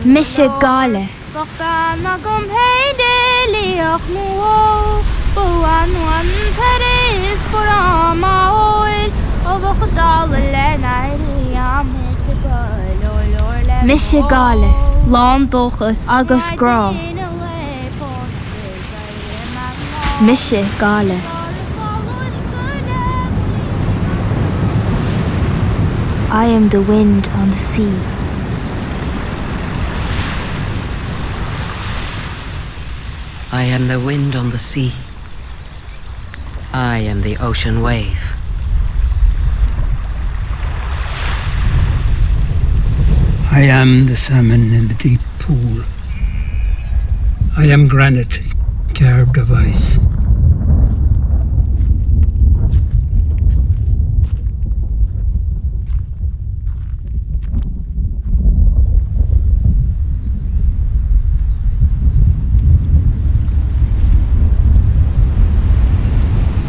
Mishe Gale. Mishe Gale. Lán dochas agus grá. Mishe Gale. I am the wind on the sea. I am the wind on the sea. I am the ocean wave. I am the salmon in the deep pool. I am granite, carved of ice.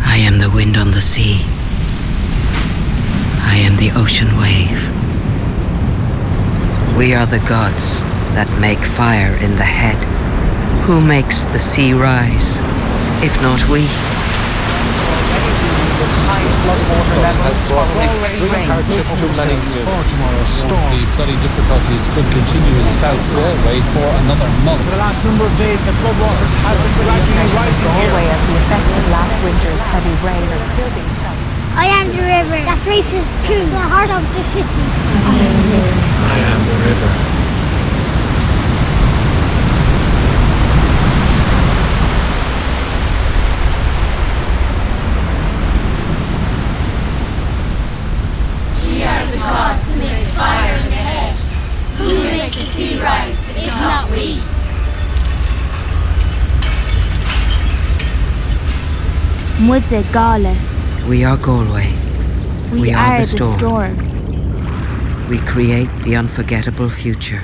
I am the wind on the sea. I am the ocean wave. We are the gods that make fire in the head. Who makes the sea rise, if not we? The flooding difficulties could continue in South Galway for another month. For the last number of days, the floodwaters have been gradually rising here. Galway as the effects of last winter's heavy rain are still being felt. I am the river that races through the heart of the city. I am the river. We are the gods who make fire in the head. Who makes the sea rise, if not we? Muide Gale. We are Galway. We are the storm. We create the unforgettable future.